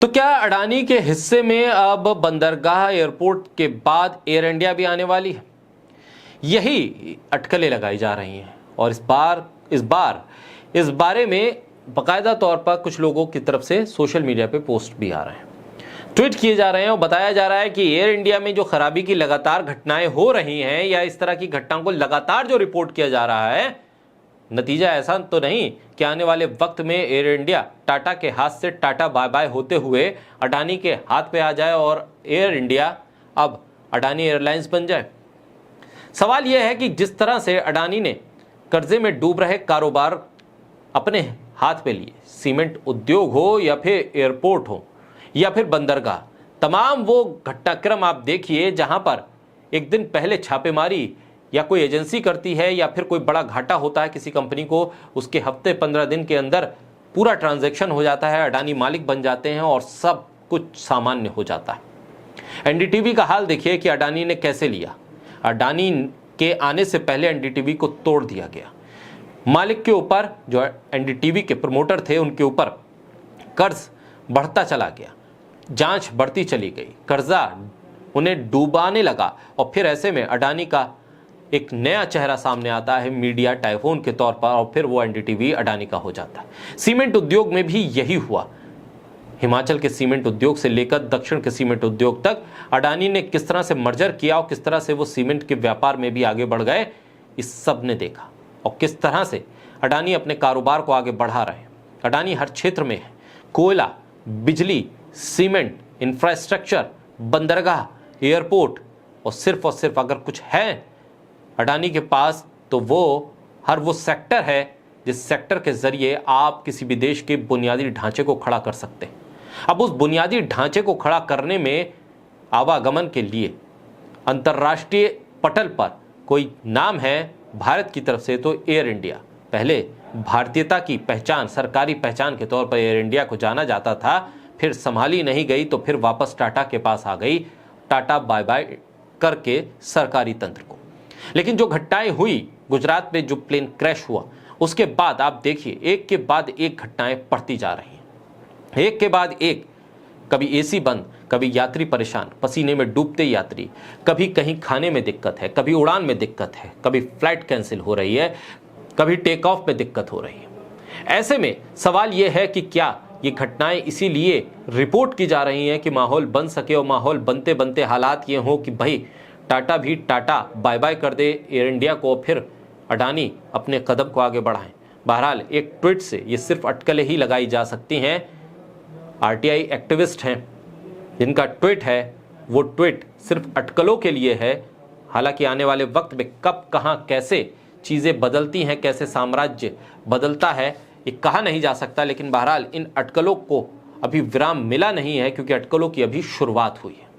तो क्या अडानी के हिस्से में अब बंदरगाह एयरपोर्ट के बाद एयर इंडिया भी आने वाली है? यही अटकलें लगाई जा रही हैं और इस बारे में बाकायदा तौर पर कुछ लोगों की तरफ से सोशल मीडिया पे पोस्ट भी आ रहे हैं, ट्वीट किए जा रहे हैं और बताया जा रहा है कि एयर इंडिया में जो खराबी की लगातार घटनाएं हो रही हैं या इस तरह की घटनाओं को लगातार जो रिपोर्ट किया जा रहा है, नतीजा ऐसा तो नहीं कि आने वाले वक्त में एयर इंडिया टाटा के हाथ से टाटा बाय बाय होते हुए अडानी के हाथ पे आ जाए और एयर इंडिया अब अडानी एयरलाइंस बन जाए। सवाल यह है कि जिस तरह से अडानी ने कर्जे में डूब रहे कारोबार अपने हाथ पे लिए, सीमेंट उद्योग हो या फिर एयरपोर्ट हो या फिर बंदरगाह, तमाम वो घटनाक्रम आप देखिए जहां पर एक दिन पहले छापेमारी या कोई एजेंसी करती है या फिर कोई बड़ा घाटा होता है किसी कंपनी को, उसके हफ्ते 15 दिन के अंदर पूरा ट्रांजैक्शन हो जाता है, अडानी मालिक बन जाते हैं और सब कुछ सामान्य हो जाता है। एनडीटीवी का हाल देखिए कि अडानी ने कैसे लिया। अडानी के आने से पहले एनडीटीवी को तोड़ दिया गया, मालिक के ऊपर, जो एनडीटीवी के प्रमोटर थे, उनके ऊपर कर्ज बढ़ता चला गया, जांच बढ़ती चली गई, कर्जा उन्हें डूबाने लगा और फिर ऐसे में अडानी का एक नया चेहरा सामने आता है मीडिया टाइफून के तौर पर और फिर वो एनडीटीवी अडानी का हो जाता है। सीमेंट उद्योग में भी यही हुआ। हिमाचल के सीमेंट उद्योग से लेकर दक्षिण के सीमेंट उद्योग तक अडानी ने किस तरह से मर्जर किया और किस तरह से वो सीमेंट के व्यापार में भी आगे बढ़ गए, इस सब ने देखा। और किस तरह से अडानी अपने कारोबार को आगे बढ़ा रहे हैं। अडानी हर क्षेत्र में है, कोयला, बिजली, सीमेंट, इंफ्रास्ट्रक्चर, बंदरगाह, एयरपोर्ट, और सिर्फ अगर कुछ है अडानी के पास तो वो हर वो सेक्टर है जिस सेक्टर के जरिए आप किसी भी देश के बुनियादी ढांचे को खड़ा कर सकते हैं। अब उस बुनियादी ढांचे को खड़ा करने में आवागमन के लिए अंतर्राष्ट्रीय पटल पर कोई नाम है भारत की तरफ से तो एयर इंडिया। पहले भारतीयता की पहचान, सरकारी पहचान के तौर पर एयर इंडिया को जाना जाता था, फिर संभाली नहीं गई तो फिर वापस टाटा के पास आ गई, टाटा बाय बाय करके सरकारी तंत्र को। लेकिन जो घटनाएं हुई, गुजरात में जो प्लेन क्रैश हुआ, उसके बाद आप देखिए एक के बाद एक घटनाएं बढ़ती जा रही हैं, एक के बाद एक। कभी एसी बंद, कभी यात्री परेशान, पसीने में डूबते यात्री, कभी कहीं खाने में दिक्कत है, कभी उड़ान में दिक्कत है, कभी फ्लाइट कैंसिल हो रही है, कभी टेक ऑफ में दिक्कत हो रही है। ऐसे में सवाल यह है कि क्या ये घटनाएं इसीलिए रिपोर्ट की जा रही हैं कि माहौल बन सके और माहौल बनते बनते हालात ये हो कि भाई टाटा भी टाटा बाय बाय कर दे एयर इंडिया को, फिर अडानी अपने कदम को आगे बढ़ाएं। बहरहाल एक ट्वीट से ये सिर्फ अटकलें ही लगाई जा सकती हैं। आरटीआई एक्टिविस्ट हैं जिनका ट्वीट है, वो ट्वीट सिर्फ अटकलों के लिए है। हालांकि आने वाले वक्त में कब, कहां, कैसे चीज़ें बदलती हैं, कैसे साम्राज्य बदलता है, ये कहा नहीं जा सकता। लेकिन बहरहाल इन अटकलों को अभी विराम मिला नहीं है क्योंकि अटकलों की अभी शुरुआत हुई है।